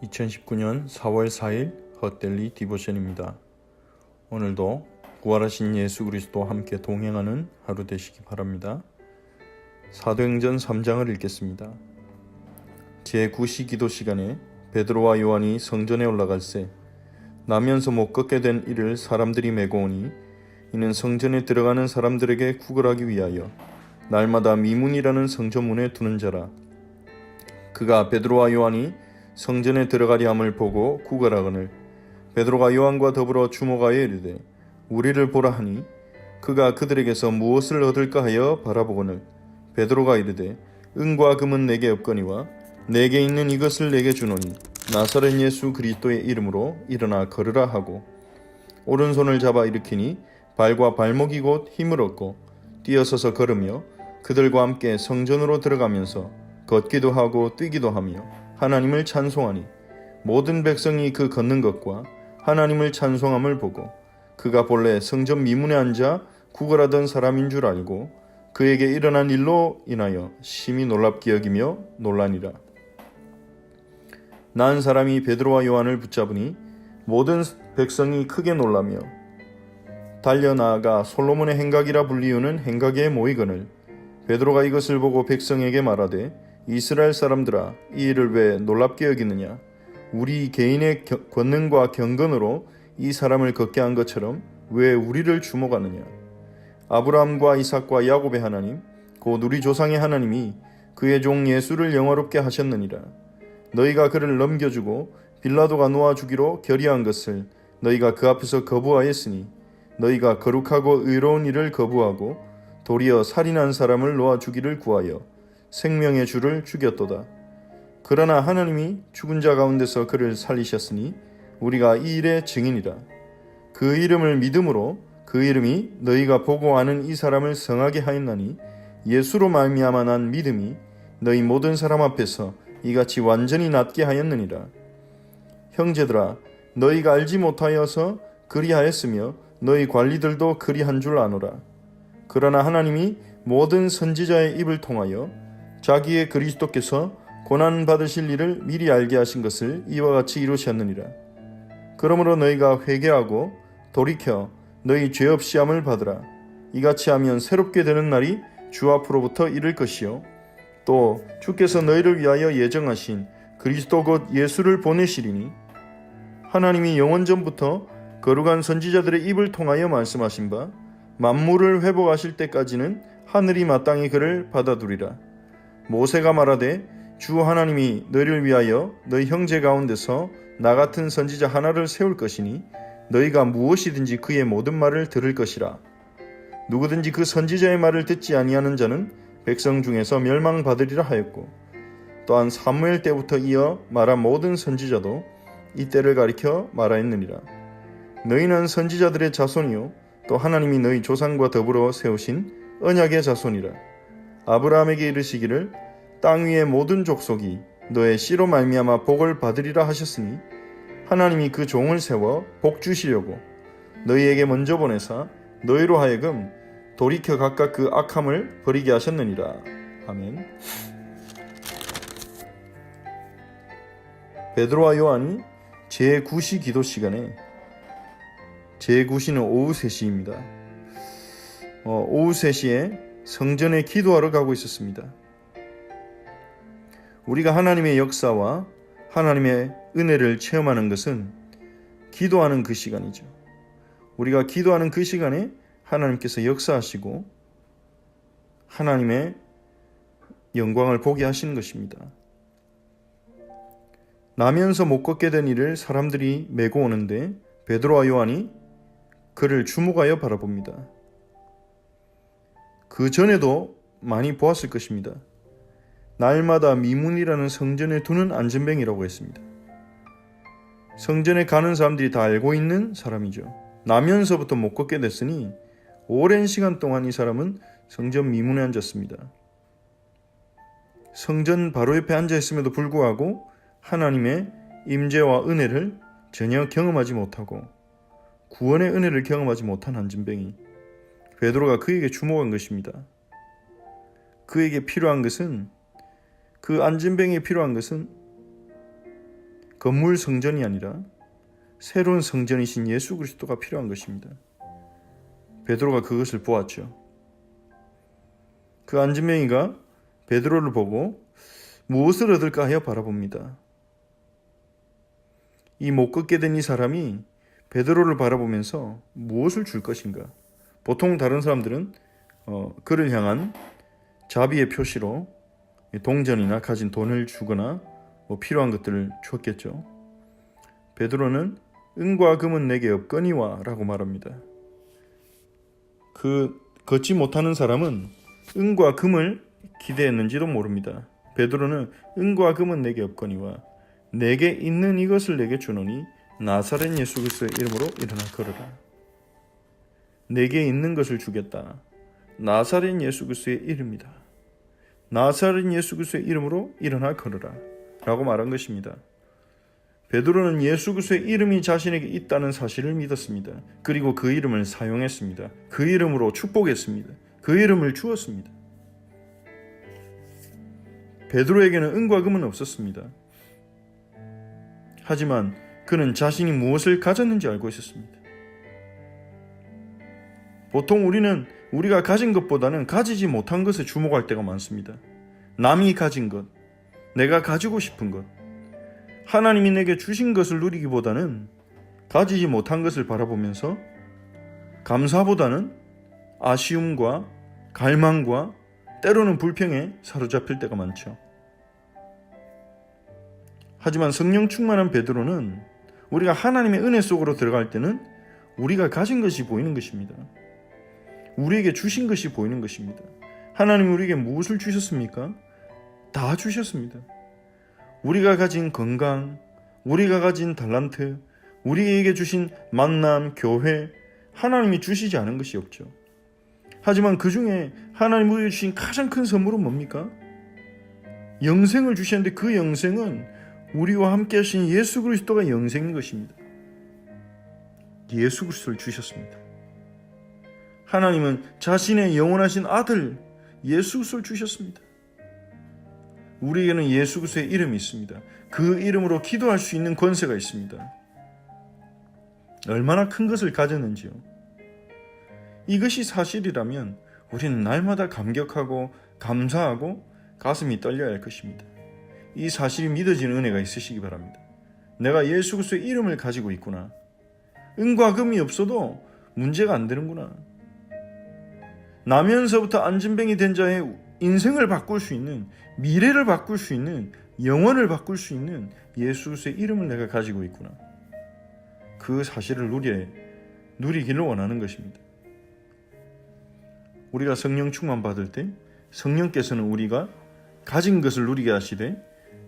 2019년 4월 4일 헛델리 디보션입니다. 오늘도 부활하신 예수 그리스도와 함께 동행하는 하루 되시기 바랍니다. 사도행전 3장을 읽겠습니다. 제9시 기도 시간에 베드로와 요한이 성전에 올라갈새 나면서 못 걷게 된 이를 사람들이 메고 오니 이는 성전에 들어가는 사람들에게 구걸하기 위하여 날마다 미문이라는 성전문에 두는 자라. 그가 베드로와 요한이 성전에 들어가리 함을 보고 구걸하거늘 베드로가 요한과 더불어 주목하여 이르되 우리를 보라 하니 그가 그들에게서 무엇을 얻을까 하여 바라보거늘 베드로가 이르되 은과 금은 내게 없거니와 내게 있는 이것을 내게 주노니 나사렛 예수 그리스도의 이름으로 일어나 걸으라 하고 오른손을 잡아 일으키니 발과 발목이 곧 힘을 얻고 뛰어서서 걸으며 그들과 함께 성전으로 들어가면서 걷기도 하고 뛰기도 하며 하나님을 찬송하니 모든 백성이 그 걷는 것과 하나님을 찬송함을 보고 그가 본래 성전 미문에 앉아 구걸하던 사람인 줄 알고 그에게 일어난 일로 인하여 심히 놀랍게 여기며 놀라니라. 난 사람이 베드로와 요한을 붙잡으니 모든 백성이 크게 놀라며 달려나아가 솔로몬의 행각이라 불리우는 행각에 모이거늘 베드로가 이것을 보고 백성에게 말하되 이스라엘 사람들아 이 일을 왜 놀랍게 여기느냐 우리 개인의 권능과 경건으로 이 사람을 걷게 한 것처럼 왜 우리를 주목하느냐 아브라함과 이삭과 야곱의 하나님 곧 우리 조상의 하나님이 그의 종 예수를 영화롭게 하셨느니라. 너희가 그를 넘겨주고 빌라도가 놓아주기로 결의한 것을 너희가 그 앞에서 거부하였으니 너희가 거룩하고 의로운 일을 거부하고 도리어 살인한 사람을 놓아주기를 구하여 생명의 주를 죽였도다. 그러나 하나님이 죽은 자 가운데서 그를 살리셨으니 우리가 이 일의 증인이라. 그 이름을 믿음으로 그 이름이 너희가 보고 아는 이 사람을 성하게 하였나니 예수로 말미암아 난 믿음이 너희 모든 사람 앞에서 이같이 완전히 낫게 하였느니라. 형제들아 너희가 알지 못하여서 그리하였으며 너희 관리들도 그리한 줄 아노라. 그러나 하나님이 모든 선지자의 입을 통하여 자기의 그리스도께서 고난 받으실 일을 미리 알게 하신 것을 이와 같이 이루셨느니라. 그러므로 너희가 회개하고 돌이켜 너희 죄 없이 함을 받으라. 이같이 하면 새롭게 되는 날이 주 앞으로부터 이를 것이요 또 주께서 너희를 위하여 예정하신 그리스도 곧 예수를 보내시리니 하나님이 영원 전부터 거룩한 선지자들의 입을 통하여 말씀하신 바 만물을 회복하실 때까지는 하늘이 마땅히 그를 받아두리라. 모세가 말하되 주 하나님이 너희를 위하여 너희 형제 가운데서 나 같은 선지자 하나를 세울 것이니 너희가 무엇이든지 그의 모든 말을 들을 것이라. 누구든지 그 선지자의 말을 듣지 아니하는 자는 백성 중에서 멸망받으리라 하였고 또한 사무엘 때부터 이어 말한 모든 선지자도 이때를 가리켜 말하였느니라. 너희는 선지자들의 자손이요 또 하나님이 너희 조상과 더불어 세우신 언약의 자손이라. 아브라함에게 이르시기를 땅 위의 모든 족속이 너의 씨로 말미암아 복을 받으리라 하셨으니 하나님이 그 종을 세워 복 주시려고 너희에게 먼저 보내사 너희로 하여금 돌이켜 각각 그 악함을 버리게 하셨느니라. 아멘. 베드로와 요한이 제9시 기도 시간에 제9시는 오후 3시입니다. 오후 3시에 성전에 기도하러 가고 있었습니다. 우리가 하나님의 역사와 하나님의 은혜를 체험하는 것은 기도하는 그 시간이죠. 우리가 기도하는 그 시간에 하나님께서 역사하시고 하나님의 영광을 보게 하시는 것입니다. 나면서 못 걷게 된 이를 사람들이 메고 오는데 베드로와 요한이 그를 주목하여 바라봅니다. 그 전에도 많이 보았을 것입니다. 날마다 미문이라는 성전에 두는 안전뱅이라고 했습니다. 성전에 가는 사람들이 다 알고 있는 사람이죠. 나면서부터 못 걷게 됐으니 오랜 시간 동안 이 사람은 성전 미문에 앉았습니다. 성전 바로 옆에 앉아 있음에도 불구하고 하나님의 임재와 은혜를 전혀 경험하지 못하고 구원의 은혜를 경험하지 못한 안전뱅이 베드로가 그에게 주목한 것입니다. 그에게 필요한 것은 그 안전뱅이에 필요한 것은 건물 성전이 아니라 새로운 성전이신 예수 그리스도가 필요한 것입니다. 베드로가 그것을 보았죠. 그 안진뱅이가 베드로를 보고 무엇을 얻을까 하여 바라봅니다. 이 못 걷게 된 이 사람이 베드로를 바라보면서 무엇을 줄 것인가? 보통 다른 사람들은 그를 향한 자비의 표시로 동전이나 가진 돈을 주거나 필요한 것들을 줬겠죠. 베드로는 은과 금은 내게 없거니와 라고 말합니다. 그 걷지 못하는 사람은 은과 금을 기대했는지도 모릅니다. 베드로는 은과 금은 내게 없거니와 내게 있는 이것을 내게 주노니 나사렛 예수 그리스도의 이름으로 일어나 걸어라. 내게 있는 것을 주겠다. 나사렛 예수 그리스도의 이름이다. 나사렛 예수 그리스도의 이름으로 일어나 걸어라 라고 말한 것입니다. 베드로는 예수 그리스도의 이름이 자신에게 있다는 사실을 믿었습니다. 그리고 그 이름을 사용했습니다. 그 이름으로 축복했습니다. 그 이름을 주었습니다. 베드로에게는 은과 금은 없었습니다. 하지만 그는 자신이 무엇을 가졌는지 알고 있었습니다. 보통 우리는 우리가 가진 것보다는 가지지 못한 것에 주목할 때가 많습니다. 남이 가진 것, 내가 가지고 싶은 것, 하나님이 내게 주신 것을 누리기보다는 가지지 못한 것을 바라보면서 감사보다는 아쉬움과 갈망과 때로는 불평에 사로잡힐 때가 많죠. 하지만 성령 충만한 베드로는 우리가 하나님의 은혜 속으로 들어갈 때는 우리가 가진 것이 보이는 것입니다. 우리에게 주신 것이 보이는 것입니다. 하나님이 우리에게 무엇을 주셨습니까? 다 주셨습니다. 우리가 가진 건강, 우리가 가진 달란트, 우리에게 주신 만남, 교회, 하나님이 주시지 않은 것이 없죠. 하지만 그 중에 하나님이 우리에게 주신 가장 큰 선물은 뭡니까? 영생을 주셨는데 그 영생은 우리와 함께 하신 예수 그리스도가 영생인 것입니다. 예수 그리스도를 주셨습니다. 하나님은 자신의 영원하신 아들 예수 그리스도를 주셨습니다. 우리에게는 예수 그리스도의 이름이 있습니다. 그 이름으로 기도할 수 있는 권세가 있습니다. 얼마나 큰 것을 가졌는지요. 이것이 사실이라면 우리는 날마다 감격하고 감사하고 가슴이 떨려야 할 것입니다. 이 사실이 믿어지는 은혜가 있으시기 바랍니다. 내가 예수 그리스도의 이름을 가지고 있구나. 은과 금이 없어도 문제가 안 되는구나. 나면서부터 안진뱅이 된 자의 인생을 바꿀 수 있는, 미래를 바꿀 수 있는, 영원을 바꿀 수 있는 예수 그리스도의 이름을 내가 가지고 있구나. 그 사실을 누리기를 원하는 것입니다. 우리가 성령 충만 받을 때 성령께서는 우리가 가진 것을 누리게 하시되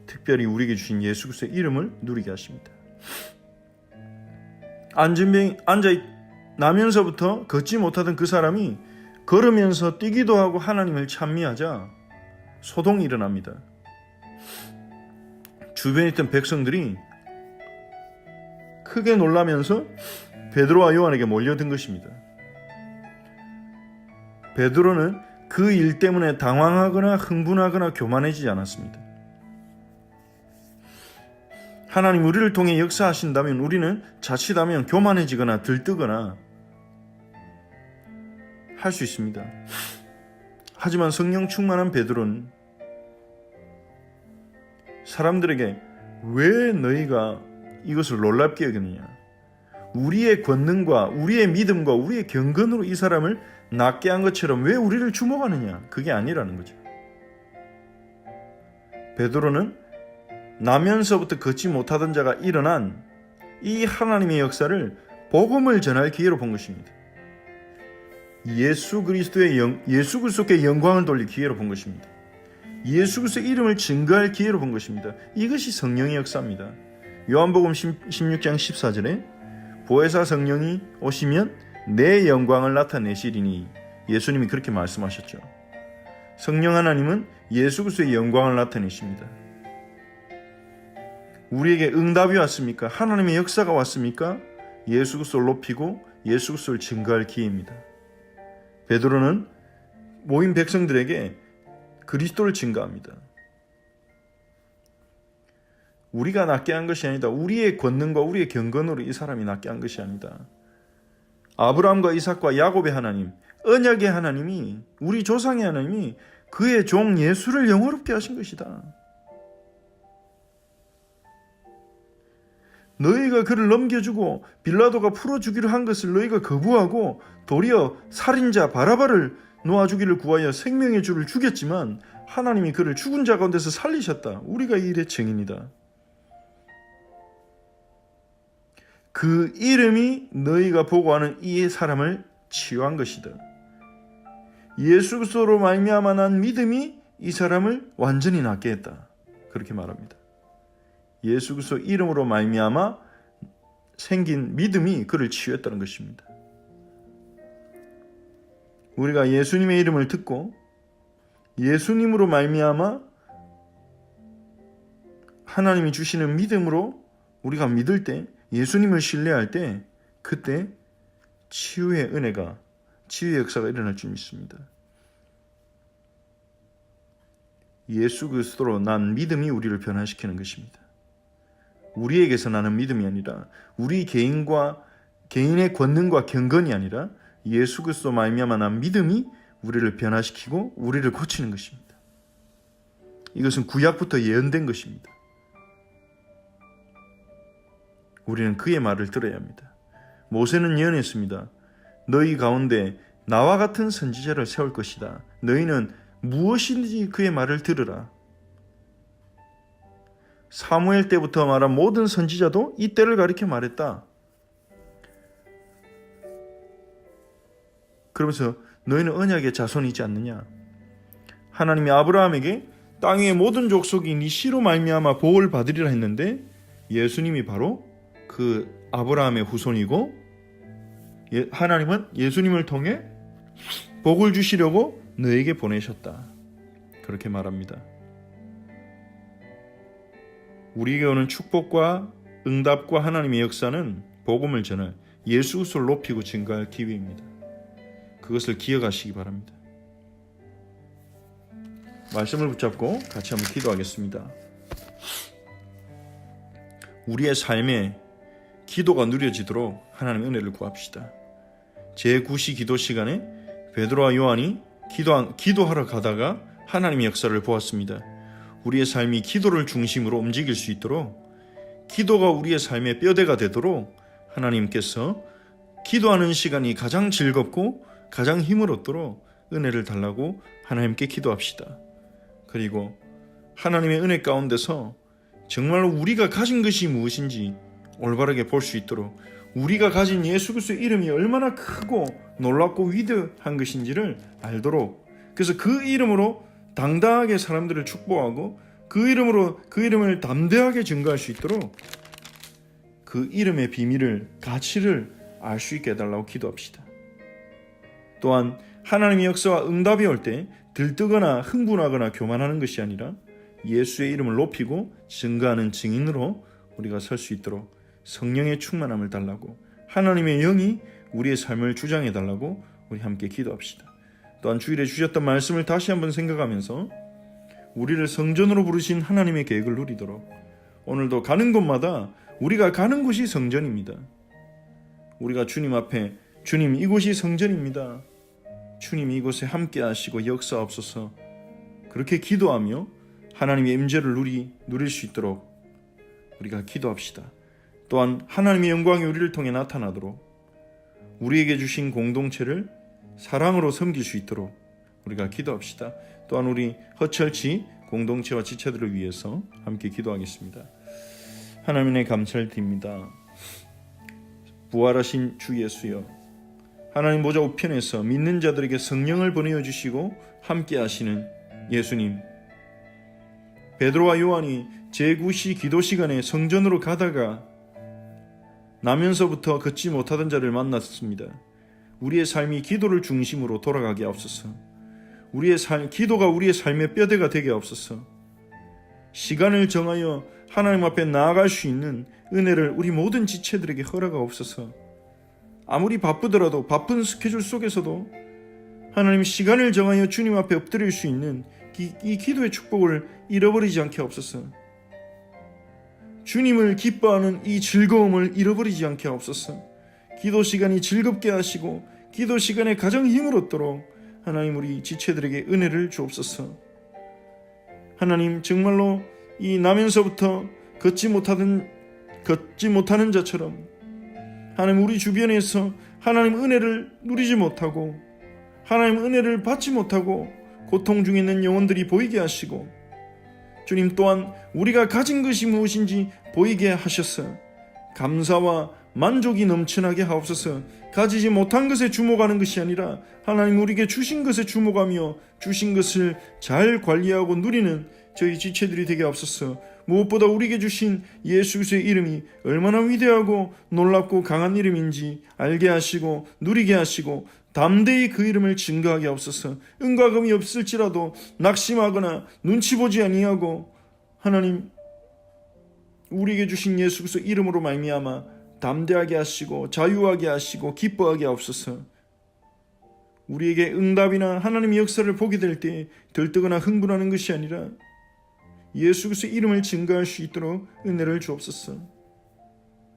특별히 우리에게 주신 예수 그리스도의 이름을 누리게 하십니다. 안진뱅이 앉아 나면서부터 걷지 못하던 그 사람이 걸으면서 뛰기도 하고 하나님을 찬미하자 소동이 일어납니다. 주변에 있던 백성들이 크게 놀라면서 베드로와 요한에게 몰려든 것입니다. 베드로는 그 일 때문에 당황하거나 흥분하거나 교만해지지 않았습니다. 하나님 우리를 통해 역사하신다면 우리는 자칫하면 교만해지거나 들뜨거나 할 수 있습니다. 하지만 성령 충만한 베드로는 사람들에게 왜 너희가 이것을 놀랍게 여기느냐? 우리의 권능과 우리의 믿음과 우리의 경건으로 이 사람을 낫게 한 것처럼 왜 우리를 주목하느냐? 그게 아니라는 거죠. 베드로는 나면서부터 걷지 못하던 자가 일어난 이 하나님의 역사를 복음을 전할 기회로 본 것입니다. 예수 그리스도께 영광을 돌릴 기회로 본 것입니다. 예수 그리스도의 이름을 증거할 기회로 본 것입니다. 이것이 성령의 역사입니다. 요한복음 16장 14절에 보혜사 성령이 오시면 내 영광을 나타내시리니 예수님이 그렇게 말씀하셨죠. 성령 하나님은 예수 그리스도의 영광을 나타내십니다. 우리에게 응답이 왔습니까? 하나님의 역사가 왔습니까? 예수 그리스도를 높이고 예수 그리스도를 증거할 기회입니다. 베드로는 모인 백성들에게 그리스도를 증거합니다. 우리가 낫게 한 것이 아니다. 우리의 권능과 우리의 경건으로 이 사람이 낫게 한 것이 아니다. 아브라함과 이삭과 야곱의 하나님, 언약의 하나님이, 우리 조상의 하나님이 그의 종 예수를 영화롭게 하신 것이다. 너희가 그를 넘겨주고 빌라도가 풀어주기로 한 것을 너희가 거부하고 도리어 살인자 바라바를 놓아주기를 구하여 생명의 주를 죽였지만 하나님이 그를 죽은 자 가운데서 살리셨다. 우리가 이 일의 증인이다. 그 이름이 너희가 보고하는 이 사람을 치유한 것이다. 예수 그리스도로 말미암아 난 믿음이 이 사람을 완전히 낫게 했다. 그렇게 말합니다. 예수 그리스도 이름으로 말미암아 생긴 믿음이 그를 치유했다는 것입니다. 우리가 예수님의 이름을 듣고 예수님으로 말미암아 하나님이 주시는 믿음으로 우리가 믿을 때, 예수님을 신뢰할 때, 그때 치유의 은혜가, 치유의 역사가 일어날 줄 믿습니다. 예수 그리스도로 난 믿음이 우리를 변화시키는 것입니다. 우리에게서 나는 믿음이 아니라 우리 개인의 권능과 경건이 아니라 예수 그리스도 말미암아 난 믿음이 우리를 변화시키고 우리를 고치는 것입니다. 이것은 구약부터 예언된 것입니다. 우리는 그의 말을 들어야 합니다. 모세는 예언했습니다. 너희 가운데 나와 같은 선지자를 세울 것이다. 너희는 무엇인지 그의 말을 들으라. 사무엘 때부터 말한 모든 선지자도 이 때를 가리켜 말했다. 그러면서 너희는 언약의 자손이지 않느냐. 하나님이 아브라함에게 땅 위의 모든 족속이 네 씨로 말미암아 복을 받으리라 했는데 예수님이 바로 그 아브라함의 후손이고 하나님은 예수님을 통해 복을 주시려고 너에게 보내셨다. 그렇게 말합니다. 우리에게 오는 축복과 응답과 하나님의 역사는 복음을 전할 예수 그리스도를 높이고 증거할 기회입니다. 그것을 기억하시기 바랍니다. 말씀을 붙잡고 같이 한번 기도하겠습니다. 우리의 삶에 기도가 누려지도록 하나님의 은혜를 구합시다. 제9시 기도 시간에 베드로와 요한이 기도하러 가다가 하나님의 역사를 보았습니다. 우리의 삶이 기도를 중심으로 움직일 수 있도록, 기도가 우리의 삶의 뼈대가 되도록 하나님께서 기도하는 시간이 가장 즐겁고 가장 힘을 얻도록 은혜를 달라고 하나님께 기도합시다. 그리고 하나님의 은혜 가운데서 정말로 우리가 가진 것이 무엇인지 올바르게 볼 수 있도록, 우리가 가진 예수 그리스도의 이름이 얼마나 크고 놀랍고 위대한 것인지를 알도록, 그래서 그 이름으로 당당하게 사람들을 축복하고 그 이름을 담대하게 증거할 수 있도록 그 이름의 비밀을, 가치를 알 수 있게 해달라고 기도합시다. 또한 하나님의 역사와 응답이 올 때 들뜨거나 흥분하거나 교만하는 것이 아니라 예수의 이름을 높이고 증거하는 증인으로 우리가 설 수 있도록 성령의 충만함을 달라고, 하나님의 영이 우리의 삶을 주장해 달라고 우리 함께 기도합시다. 또한 주일에 주셨던 말씀을 다시 한번 생각하면서 우리를 성전으로 부르신 하나님의 계획을 누리도록, 오늘도 가는 곳마다 우리가 가는 곳이 성전입니다. 우리가 주님 앞에, 주님 이곳이 성전입니다, 주님 이곳에 함께 하시고 역사하옵소서, 그렇게 기도하며 하나님의 임재를 누릴 수 있도록 우리가 기도합시다. 또한 하나님의 영광이 우리를 통해 나타나도록 우리에게 주신 공동체를 사랑으로 섬길 수 있도록 우리가 기도합시다. 또한 우리 허철치 공동체와 지체들을 위해서 함께 기도하겠습니다. 하나님의 감사를 드립니다. 부활하신 주 예수여, 하나님 보좌 우편에서 믿는 자들에게 성령을 보내어 주시고 함께 하시는 예수님, 베드로와 요한이 제9시 기도 시간에 성전으로 가다가 나면서부터 걷지 못하던 자를 만났습니다. 우리의 삶이 기도를 중심으로 돌아가게 하옵소서. 기도가 우리의 삶의 뼈대가 되게 하옵소서. 시간을 정하여 하나님 앞에 나아갈 수 있는 은혜를 우리 모든 지체들에게 허락하옵소서. 아무리 바쁘더라도 바쁜 스케줄 속에서도 하나님 시간을 정하여 주님 앞에 엎드릴 수 있는 이 기도의 축복을 잃어버리지 않게 하옵소서. 주님을 기뻐하는 이 즐거움을 잃어버리지 않게 하옵소서. 기도 시간이 즐겁게 하시고 기도 시간에 가장 힘을 얻도록 하나님 우리 지체들에게 은혜를 주옵소서. 하나님 정말로 이 나면서부터 걷지 못하는 자처럼 하나님 우리 주변에서 하나님 은혜를 누리지 못하고 하나님 은혜를 받지 못하고 고통 중에 있는 영혼들이 보이게 하시고 주님 또한 우리가 가진 것이 무엇인지 보이게 하셔서 감사와 만족이 넘쳐나게 하옵소서. 가지지 못한 것에 주목하는 것이 아니라 하나님 우리에게 주신 것에 주목하며 주신 것을 잘 관리하고 누리는 저희 지체들이 되게 하옵소서. 무엇보다 우리에게 주신 예수 그리스도의 이름이 얼마나 위대하고 놀랍고 강한 이름인지 알게 하시고 누리게 하시고 담대히 그 이름을 증거하게 하옵소서. 은과 금이 없을지라도 낙심하거나 눈치 보지 아니하고 하나님 우리에게 주신 예수 그리스도 이름으로 말미암아 담대하게 하시고 자유하게 하시고 기뻐하게 하옵소서. 우리에게 응답이나 하나님의 역사를 보게 될 때 들뜨거나 흥분하는 것이 아니라 예수 그리스도의 이름을 증거할 수 있도록 은혜를 주옵소서.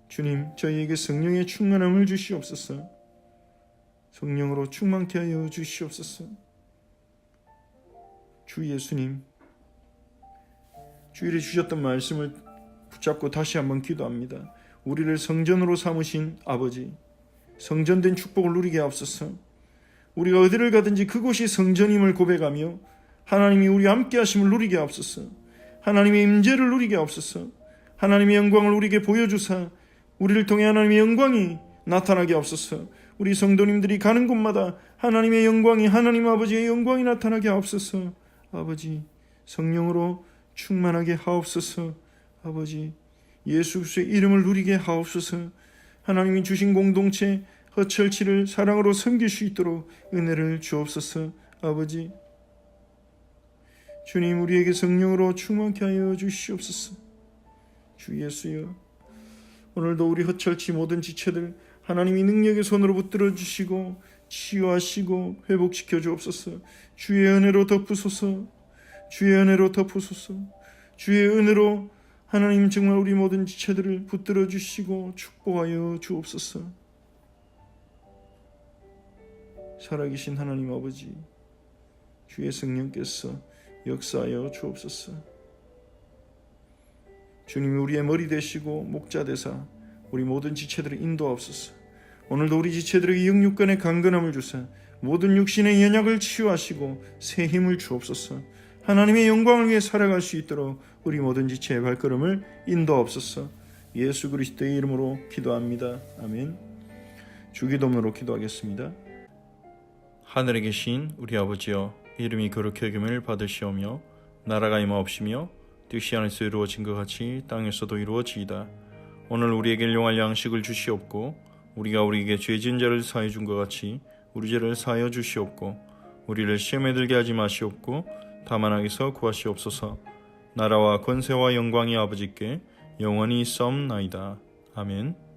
주님 저희에게 성령의 충만함을 주시옵소서. 성령으로 충만케 하여 주시옵소서. 주 예수님 주일에 주셨던 말씀을 붙잡고 다시 한번 기도합니다. 우리를 성전으로 삼으신 아버지, 성전된 축복을 누리게 하옵소서. 우리가 어디를 가든지 그곳이 성전임을 고백하며 하나님이 우리와 함께 하심을 누리게 하옵소서. 하나님의 임재를 누리게 하옵소서. 하나님의 영광을 우리에게 보여주사 우리를 통해 하나님의 영광이 나타나게 하옵소서. 우리 성도님들이 가는 곳마다 하나님의 영광이 하나님 아버지의 영광이 나타나게 하옵소서. 아버지 성령으로 충만하게 하옵소서. 아버지 예수 그리스도의 이름을 누리게 하옵소서. 하나님이 주신 공동체 허철치를 사랑으로 섬길 수 있도록 은혜를 주옵소서. 아버지 주님 우리에게 성령으로 충만케 하여 주시옵소서. 주 예수여 오늘도 우리 허철치 모든 지체들 하나님이 능력의 손으로 붙들어 주시고 치유하시고 회복시켜 주옵소서. 주의 은혜로 덮으소서. 주의 은혜로 덮으소서. 주의 은혜로 하나님 정말 우리 모든 지체들을 붙들어 주시고 축복하여 주옵소서. 살아계신 하나님 아버지 주의 성령께서 역사하여 주옵소서. 주님이 우리의 머리 되시고 목자 되사 우리 모든 지체들을 인도하옵소서. 오늘도 우리 지체들에게 영육간의 강건함을 주사 모든 육신의 연약을 치유하시고 새 힘을 주옵소서. 하나님의 영광을 위해 살아갈 수 있도록 우리 모든 지체의 발걸음을 인도하옵소서. 예수 그리스도의 이름으로 기도합니다. 아멘. 주기도문으로 기도하겠습니다. 하늘에 계신 우리 아버지여, 이름이 거룩히 여김을 받으시오며 나라가 임하옵시며 뜻이 하늘에서 이루어진 것 같이 땅에서도 이루어지이다. 오늘 우리에게 일용할 양식을 주시옵고 우리가 우리에게 죄 지은 자를 사하여 준 것 같이 우리 죄를 사하여 주시옵고 우리를 시험에 들게 하지 마시옵고 다만 악에서 구하시옵소서. 나라와 권세와 영광이 아버지께 영원히 있사옵나이다. 아멘.